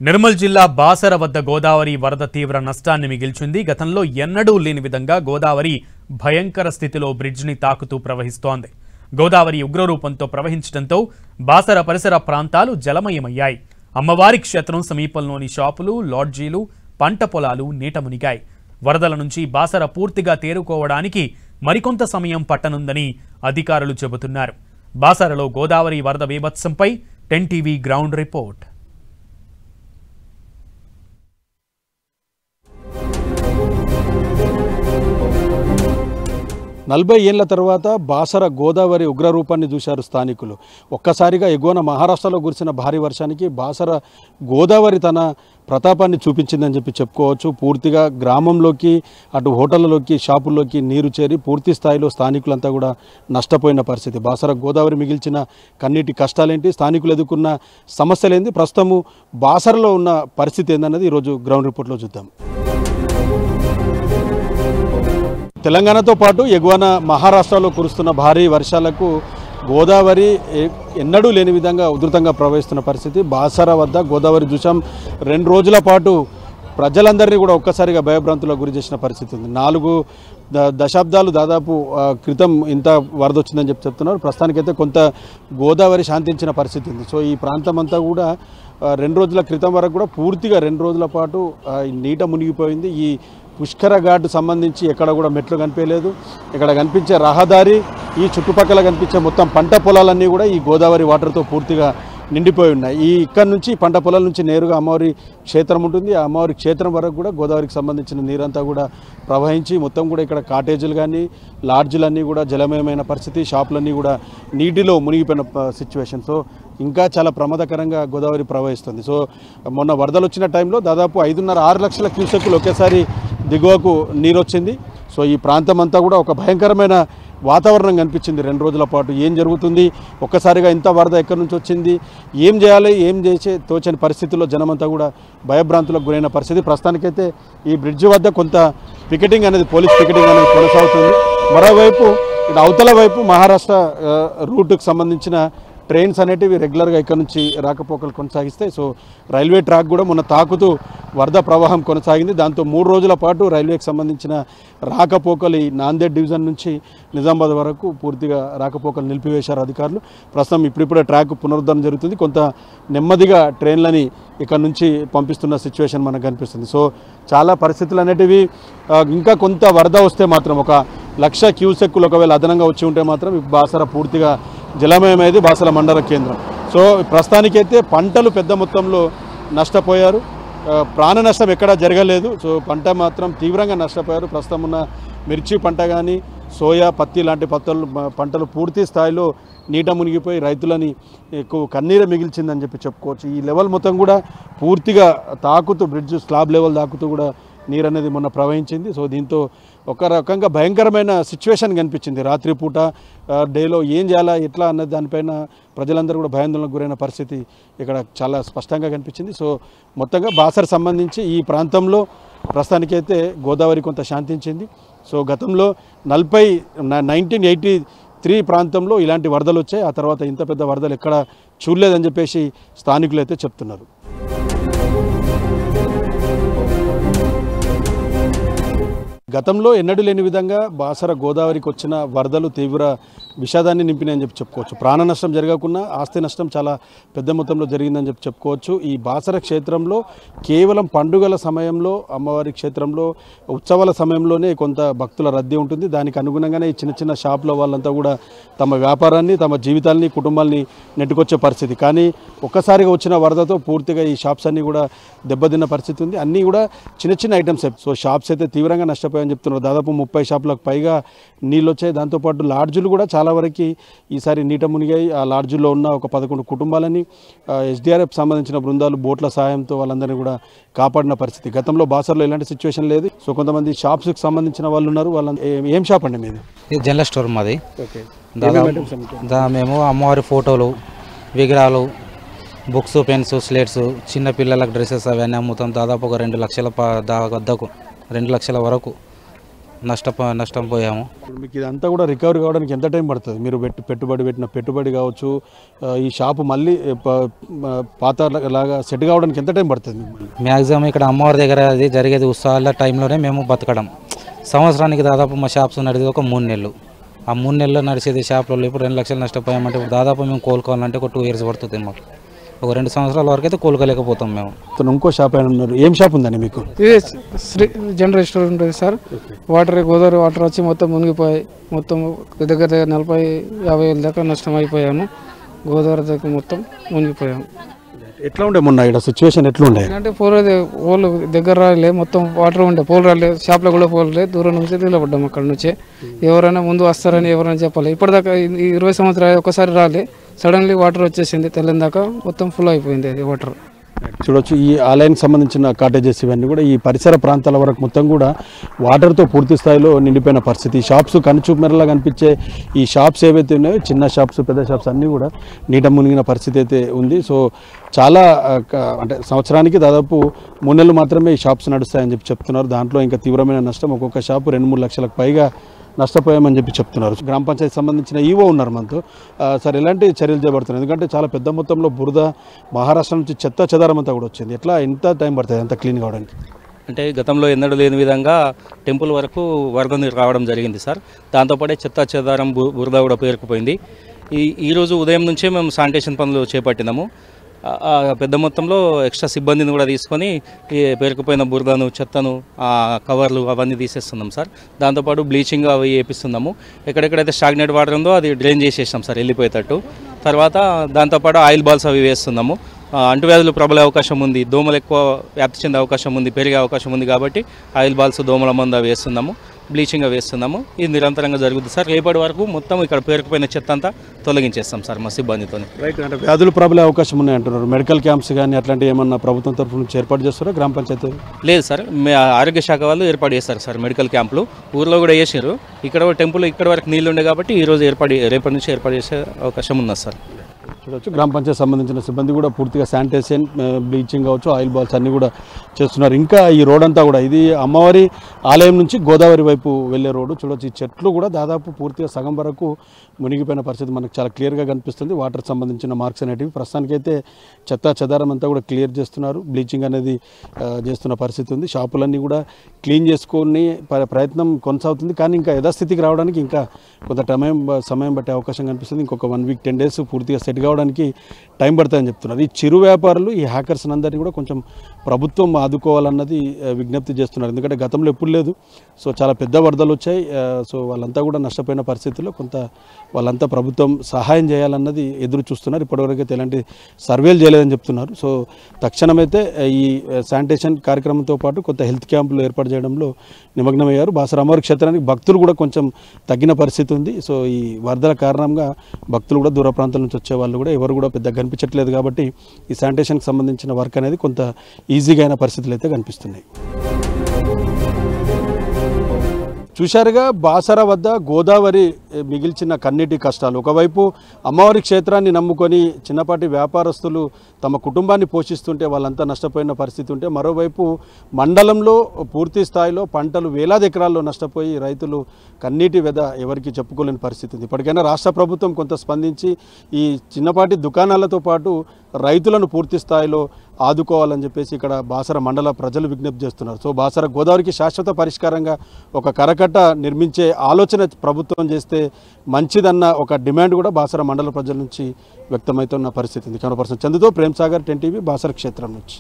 నిర్మల్ జిల్లా బాసర వద్ద గోదావరి వరద తీవ్ర నష్టాన్ని మిగిల్చింది. గతంలో ఎన్నడూ లేని విధంగా గోదావరి భయంకర స్థితిలో బ్రిడ్జిని తాకుతూ ప్రవహిస్తోంది. గోదావరి ఉగ్రరూపంతో ప్రవహించడంతో బాసర పరిసర ప్రాంతాలు జలమయమయ్యాయి. అమ్మవారి క్షేత్రం సమీపంలోని షాపులు, లాడ్జీలు, పంట పొలాలు నీట మునిగాయి. వరదల నుంచి బాసర పూర్తిగా తేరుకోవడానికి మరికొంత సమయం పట్టనుందని అధికారులు చెబుతున్నారు. బాసరలో గోదావరి వరద బీభత్సంపై 10 టీవీ గ్రౌండ్ రిపోర్ట్. 40 ఏళ్ల తర్వాత బాసర గోదావరి ఉగ్రరూపాన్ని చూశారు స్థానికులు. ఒక్కసారిగా ఎగువన మహారాష్ట్రలో కురిసిన భారీ వర్షానికి బాసర గోదావరి తన ప్రతాపాన్ని చూపించిందని చెప్పుకోవచ్చు. పూర్తిగా గ్రామంలోకి, అటు హోటళ్లలోకి, షాపుల్లోకి నీరు చేరి పూర్తి స్థాయిలో స్థానికులంతా కూడా నష్టపోయిన పరిస్థితి. బాసర గోదావరి మిగిల్చిన కన్నీటి కష్టాలేంటి, స్థానికులు ఎదుర్కొన్న సమస్యలేంటి, ప్రస్తుతము బాసరలో ఉన్న పరిస్థితి ఏందన్నది ఈరోజు గ్రౌండ్ రిపోర్ట్లో చూద్దాం. తెలంగాణతో పాటు ఎగువన మహారాష్ట్రలో కురుస్తున్న భారీ వర్షాలకు గోదావరి ఎన్నడూ లేని విధంగా ఉధృతంగా ప్రవహిస్తున్న పరిస్థితి. బాసర వద్ద గోదావరి చూసాం. 2 రోజుల పాటు ప్రజలందరినీ కూడా ఒక్కసారిగా భయభ్రాంతులకు గురి చేసిన పరిస్థితి ఉంది. 4 దశాబ్దాలు దాదాపు క్రితం ఇంత వరద వచ్చిందని చెప్తున్నారు. ప్రస్తుతానికైతే కొంత గోదావరి శాంతించిన పరిస్థితి ఉంది. సో ఈ ప్రాంతం అంతా కూడా 2 రోజుల క్రితం వరకు కూడా పూర్తిగా 2 రోజుల పాటు నీట మునిగిపోయింది. ఈ పుష్కర ఘాట్ సంబంధించి ఎక్కడ కూడా మెట్లు కనిపించలేదు. ఇక్కడ కనిపించే రహదారి, ఈ చుట్టుపక్కల కనిపించే మొత్తం పంట పొలాలన్నీ కూడా ఈ గోదావరి వాటర్తో పూర్తిగా నిండిపోయి ఉన్నాయి. ఇక్కడ నుంచి పంట పొలాల నుంచి నేరుగా అమ్మవారి క్షేత్రం ఉంటుంది. ఆ అమ్మవారి క్షేత్రం వరకు కూడా గోదావరికి సంబంధించిన నీరంతా కూడా ప్రవహించి మొత్తం కూడా ఇక్కడ కాటేజీలు కానీ, లాడ్జీలన్నీ కూడా జలమయమైన పరిస్థితి, షాపులన్నీ కూడా నీటిలో మునిగిపోయిన సిచ్యువేషన్. సో ఇంకా చాలా ప్రమాదకరంగా గోదావరి ప్రవహిస్తుంది. సో మొన్న వరదలు వచ్చిన టైంలో దాదాపు 5.5-6 లక్షల క్యూసెక్కులు ఒకేసారి దిగువకు నీరు వచ్చింది. సో ఈ ప్రాంతం అంతా కూడా ఒక భయంకరమైన వాతావరణం కనిపించింది 2 రోజుల పాటు. ఏం జరుగుతుంది, ఒక్కసారిగా ఇంత వరద ఎక్కడి నుంచి వచ్చింది, ఏం చేయాలి, ఏం చేసే తోచని పరిస్థితుల్లో జనమంతా కూడా భయభ్రాంతులకు గురైన పరిస్థితి. ప్రస్తుతానికైతే ఈ బ్రిడ్జి వద్ద కొంత పికెటింగ్ అనేది, పోలీస్ పికెటింగ్ అనేది కొనసాగుతుంది. మరోవైపు ఇటు అవతల వైపు మహారాష్ట్ర రూట్కి సంబంధించిన ట్రైన్స్ అనేటివి రెగ్యులర్గా ఇక్కడ నుంచి రాకపోకలు కొనసాగిస్తాయి. సో రైల్వే ట్రాక్ కూడా మొన్న తాకుతూ వరద ప్రవాహం కొనసాగింది. దాంతో 3 రోజుల పాటు రైల్వేకి సంబంధించిన రాకపోకలు ఈ నాందేడ్ డివిజన్ నుంచి నిజామాబాద్ వరకు పూర్తిగా రాకపోకలు నిలిపివేశారు అధికారులు. ప్రస్తుతం ఇప్పుడిప్పుడే ట్రాక్ పునరుద్ధరణ జరుగుతుంది. కొంత నెమ్మదిగా ట్రైన్లని ఇక్కడ నుంచి పంపిస్తున్న సిచ్యువేషన్ మనకు కనిపిస్తుంది. సో చాలా పరిస్థితులు అనేటివి ఇంకా కొంత వరద వస్తే మాత్రం 1,00,000 క్యూసెక్కులు ఒకవేళ అదనంగా వచ్చి ఉంటే మాత్రం బాసర పూర్తిగా జలమయమైంది, బాసర మండల కేంద్రం. సో ప్రస్తుతానికైతే పంటలు పెద్ద మొత్తంలో నష్టపోయారు. ప్రాణ నష్టం ఎక్కడా జరగలేదు. సో పంట మాత్రం తీవ్రంగా నష్టపోయారు. ప్రస్తుతం ఉన్న మిర్చి పంట కానీ, సోయా, పత్తి లాంటి పంటలు పూర్తి స్థాయిలో నీట మునిగిపోయి రైతులని ఎక్కువ కన్నీరు మిగిల్చిందని చెప్పుకోవచ్చు. ఈ లెవెల్ మొత్తం కూడా పూర్తిగా తాకుతూ, బ్రిడ్జ్ స్లాబ్ లెవెల్ తాకుతూ కూడా నీరు అనేది మొన్న ప్రవహించింది. సో దీంతో ఒక రకంగా భయంకరమైన సిచ్యువేషన్ కనిపించింది. రాత్రిపూట డేలో ఏం చేయాలా, ఎట్లా అన్నది దానిపైన ప్రజలందరూ కూడా భయాందోళనకు గురైన పరిస్థితి ఇక్కడ చాలా స్పష్టంగా కనిపించింది. సో మొత్తంగా బాసర సంబంధించి ఈ ప్రాంతంలో ప్రస్తుతానికైతే గోదావరి కొంత శాంతించింది. సో గతంలో 1983 ప్రాంతంలో ఇలాంటి వరదలు వచ్చాయి. ఆ తర్వాత ఇంత పెద్ద వరదలు ఎక్కడ చూడలేదని చెప్పేసి స్థానికులు అయితే చెప్తున్నారు. గతంలో ఎన్నడూ లేని విధంగా బాసర గోదావరికి వచ్చిన వరదలు తీవ్ర విషాదాన్ని నింపినాయని చెప్పుకోవచ్చు. ప్రాణ నష్టం జరగకుండా ఆస్తి నష్టం చాలా పెద్ద మొత్తంలో జరిగిందని చెప్పుకోవచ్చు. ఈ బాసర క్షేత్రంలో కేవలం పండుగల సమయంలో, అమ్మవారి క్షేత్రంలో ఉత్సవాల సమయంలోనే కొంత భక్తుల రద్దీ ఉంటుంది. దానికి అనుగుణంగానే ఈ చిన్న చిన్న షాపుల వాళ్ళంతా కూడా తమ వ్యాపారాన్ని, తమ జీవితాల్ని, కుటుంబాల్ని నెట్టుకొచ్చే పరిస్థితి. కానీ ఒక్కసారిగా వచ్చిన వరదతో పూర్తిగా ఈ షాప్స్ అన్నీ కూడా దెబ్బతిన్న పరిస్థితి ఉంది. అన్నీ కూడా చిన్న చిన్న ఐటమ్స్. సో షాప్స్ అయితే తీవ్రంగా నష్టపోయాయని చెప్తున్నారు. దాదాపు 30 షాపులకు పైగా నీళ్ళు వచ్చాయి. దాంతోపాటు లాడ్జులు కూడా చాలా వరకు ఈసారి నీట మునిగాయి. ఆ లాడ్జుల్లో ఉన్న ఒక 11 కుటుంబాలని SDRF సంబంధించిన బృందాలు బోట్ల సహాయంతో వాళ్ళందరినీ కూడా కాపాడిన పరిస్థితి. గతంలో బాసర్లో ఎలాంటి సిచ్యువేషన్ లేదు. సో కొంతమంది షాప్స్కి సంబంధించిన వాళ్ళు ఉన్నారు. వాళ్ళ ఏం షాప్ అండి మీది? జనరల్ స్టోర్ మాది. మేము అమ్మవారి ఫోటోలు, విగ్రహాలు, బుక్స్, పెన్స్, స్లేట్స్, చిన్న పిల్లలకు డ్రెస్సెస్ అవన్నీ అమ్ముతాం. దాదాపు ఒక 2 లక్షల వద్దకు 2 లక్షల వరకు నష్టం పోయాము. ఇప్పుడు మీకు ఇదంతా కూడా రికవర్ కావడానికి ఎంత టైం పడుతుంది? మీరు పెట్టిన పెట్టుబడి కావచ్చు, ఈ షాపు మళ్ళీ పాత లాగా సెట్ కావడానికి ఎంత టైం పడుతుంది మిమ్మల్ని? మ్యాక్సిమం ఇక్కడ అమ్మవారి దగ్గర అది జరిగేది ఉత్సవాల టైంలోనే మేము బతకడం. సంవత్సరానికి దాదాపు మా షాప్స్ నడిచేది ఒక 3 నెలలు. ఆ 3 నెలలు నడిచేది షాప్లో ఇప్పుడు 2 లక్షలు నష్టపోయామంటే ఇప్పుడు దాదాపు మేము కోలుకోవాలంటే ఒక 2 years పడుతుంది మాకు. ఒక 2 సంవత్సరాల వరకు అయితే కోలుకోలేకపోతాం మేము. ఇంకో షాప్ అయినా ఉన్నారు, ఏం షాప్ ఉందండి మీకు? ఇది శ్రీ జనరల్ రెస్టారెంట్ ఉంటుంది సార్. గోదావరి వాటర్ వచ్చి మొత్తం మునిగిపోయి మొత్తం దగ్గర 40-50 వేల దాకా నష్టం అయిపోయాను. గోదావరి దగ్గర మొత్తం మునిగిపోయాము. ఎట్లా ఉండే మొన్న ఇక్కడ సిచ్యువేషన్ ఎట్లా ఉండే? అంటే పోలు దగ్గర రాలే, మొత్తం వాటర్ ఉండే, పోలు రాలే, షాప్లో కూడా పోలు లేదు, దూరం నుంచి నిలబడ్డాం. అక్కడ నుంచి ఎవరైనా ముందు వస్తారని ఎవరైనా చెప్పాలి. ఇప్పటిదాకా 20 సంవత్సరాలు ఒకసారి రాలే, సడన్లీ వాటర్ వచ్చేసింది. తెల్లందాకా మొత్తం ఫుల్ అయిపోయింది అది వాటర్. చూడొచ్చు, ఈ ఆలయానికి సంబంధించిన కాటేజెస్ ఇవన్నీ కూడా ఈ పరిసర ప్రాంతాల వరకు మొత్తం కూడా వాటర్తో పూర్తి స్థాయిలో నిండిపోయిన పరిస్థితి. ఈ షాప్స్ కనుచూపు మేరలా కనిపించే ఈ షాప్స్ ఏవైతే ఉన్నాయో, చిన్న షాప్స్ పెద్ద షాప్స్ అన్నీ కూడా నీట మునిగిన పరిస్థితి అయితే ఉంది. సో చాలా అంటే సంవత్సరానికి దాదాపు 3 నెలలు మాత్రమే ఈ షాప్స్ నడుస్తాయని చెప్తున్నారు. దాంట్లో ఇంకా తీవ్రమైన నష్టం, ఒక్కొక్క షాపు 2-3 లక్షలకు పైగా నష్టపోయామని చెప్తున్నారు. గ్రామ పంచాయతీ సంబంధించిన ఈవో ఉన్నారు మనతో. సార్, ఎలాంటి చర్యలు చేపడుతున్నారు? ఎందుకంటే చాలా పెద్ద మొత్తంలో బురద, మహారాష్ట్ర నుంచి చెత్త చెదారం అంతా కూడా వచ్చింది. ఎంత టైం పడుతుంది అంత క్లీన్ కావడానికి? అంటే గతంలో ఎన్నడూ లేని విధంగా టెంపుల్ వరకు వరద నీరు రావడం జరిగింది సార్. దాంతోపాటే చెత్త చెదారం బురద కూడా పేరుకుపోయింది. ఈరోజు ఉదయం నుంచే మేము శానిటేషన్ పనులు చేపట్టినాము. పెద్ద మొత్తంలో ఎక్స్ట్రా సిబ్బందిని కూడా తీసుకొని ఈ పేరుకుపోయిన బురదను, చెత్తను, కవర్లు అవన్నీ తీసేస్తున్నాం సార్. దాంతోపాటు బ్లీచింగ్ అవి వేపిస్తున్నాము. ఎక్కడెక్కడైతే స్టాగ్నేట్ వాటర్ ఉందో అది డ్రైన్ చేసేసాం సార్ వెళ్ళిపోయేటట్టు. తర్వాత దాంతోపాటు ఆయిల్ బాల్స్ అవి వేస్తున్నాము. అంటువ్యాధులు ప్రబలే అవకాశం ఉంది, దోమలు ఎక్కువ వ్యాప్తి చెందే అవకాశం ఉంది, పెరిగే అవకాశం ఉంది కాబట్టి ఆయిల్ బాల్స్, దోమల మందు అవి వేస్తున్నాము, బ్లీచింగ్ వేస్తున్నాము. ఇది నిరంతరంగా జరుగుతుంది సార్. రేపటి వరకు మొత్తం ఇక్కడ పేరుకుపోయిన చెత్త అంతా తొలగించేస్తాం సార్ మా సిబ్బందితో. రైట్. అంటే వ్యాధులు ప్రబలే అవకాశం ఉన్నాయి అంటున్నారు. మెడికల్ క్యాంప్స్ కానీ అట్లాంటివి ఏమన్నా ప్రభుత్వం తరఫు నుంచి ఏర్పాటు చేస్తారా గ్రామ పంచాయతీ? లేదు సార్, ఆరోగ్య శాఖ వాళ్ళు ఏర్పాటు చేస్తారు సార్ మెడికల్ క్యాంపులు. ఊర్లో కూడా వేసారు. ఇక్కడ టెంపుల్ ఇక్కడ వరకు నీళ్ళు ఉండే కాబట్టి ఈరోజు రేపటి నుంచి ఏర్పాటు చేసే అవకాశం ఉన్నది సార్. చూడవచ్చు, గ్రామ పంచాయతీ సంబంధించిన సిబ్బంది కూడా పూర్తిగా శానిటైజేషన్, బ్లీచింగ్ కావచ్చు, ఆయిల్ బాల్స్ అన్నీ కూడా చేస్తున్నారు. ఇంకా ఈ రోడ్ అంతా కూడా ఇది అమ్మవారి ఆలయం నుంచి గోదావరి వైపు వెళ్ళే రోడ్డు. చూడవచ్చు, ఈ చెట్లు కూడా దాదాపు పూర్తిగా సగం వరకు మునిగిపోయిన పరిస్థితి మనకు చాలా క్లియర్గా కనిపిస్తుంది. వాటర్ సంబంధించిన మార్క్స్ అనేటివి ప్రస్తుతానికైతే చెత్త చెదారం అంతా కూడా క్లియర్ చేస్తున్నారు. బ్లీచింగ్ అనేది చేస్తున్న పరిస్థితి ఉంది. షాపులన్నీ కూడా క్లీన్ చేసుకొని ప్రయత్నం కొనసాగుతుంది. కానీ ఇంకా యథాస్థితికి రావడానికి ఇంకా కొంత సమయం పట్టే అవకాశం కనిపిస్తుంది. ఇంకొక 1 week 10 days పూర్తిగా సెట్ కావడానికి టైం పడుతుందని చెప్తున్నారు. ఈ చిరు వ్యాపారులు, ఈ హ్యాకర్స్ అందరినీ కూడా కొంచెం ప్రభుత్వం ఆదుకోవాలన్నది విజ్ఞప్తి చేస్తున్నారు. ఎందుకంటే గతంలో ఎప్పుడు లేదు. సో చాలా పెద్ద వరదలు వచ్చాయి. సో వాళ్ళంతా కూడా నష్టపోయిన పరిస్థితుల్లో కొంత వాళ్ళంతా ప్రభుత్వం సహాయం చేయాలన్నది ఎదురు చూస్తున్నారు. ఇప్పటివరకు అయితే ఎలాంటి సర్వేలు చేయలేదని చెప్తున్నారు. సో తక్షణమైతే ఈ శానిటేషన్ కార్యక్రమంతో పాటు కొంత హెల్త్ క్యాంపులు ఏర్పాటు చేయడంలో నిమగ్నమయ్యారు. బాసర అమ్మవారి క్షేత్రానికి భక్తులు కూడా కొంచెం తగ్గిన పరిస్థితి ఉంది. సో ఈ వరదల కారణంగా భక్తులు కూడా దూర ప్రాంతాల నుంచి వచ్చే వాళ్ళు కూడా ఎవరు కూడా పెద్ద కనిపించట్లేదు. కాబట్టి ఈ శానిటేషన్కి సంబంధించిన వర్క్ అనేది కొంత ఈజీగా అయిన పరిస్థితులు అయితే కనిపిస్తున్నాయి. చూశారుగా, బాసర వద్ద గోదావరి మిగిల్చిన కన్నీటి కష్టాలు. ఒకవైపు అమ్మవారి క్షేత్రాన్ని నమ్ముకొని చిన్నపాటి వ్యాపారస్తులు తమ కుటుంబాన్ని పోషిస్తుంటే వాళ్ళంతా నష్టపోయిన పరిస్థితి ఉంటే, మరోవైపు మండలంలో పూర్తి స్థాయిలో పంటలు వేలాది ఎకరాల్లో నష్టపోయి రైతులు కన్నీటి వెద ఎవరికి చెప్పుకోలేని పరిస్థితి ఉంది. ఇప్పటికైనా రాష్ట్ర ప్రభుత్వం కొంత స్పందించి ఈ చిన్నపాటి దుకాణాలతో పాటు రైతులను పూర్తి స్థాయిలో ఆదుకోవాలని చెప్పేసి ఇక్కడ బాసర మండల ప్రజలు విజ్ఞప్తి చేస్తున్నారు. సో బాసర గోదావరికి శాశ్వత పరిష్కారంగా ఒక కరకట్ట నిర్మించే ఆలోచన ప్రభుత్వం చేస్తే మంచిదన్న ఒక డిమాండ్ కూడా బాసర మండల ప్రజల నుంచి వ్యక్తమవుతున్న పరిస్థితి ఉంది. కెమెరా పర్సన్ చందుతో ప్రేమ్ సాగర్, 10 TV, బాసర క్షేత్రం నుంచి.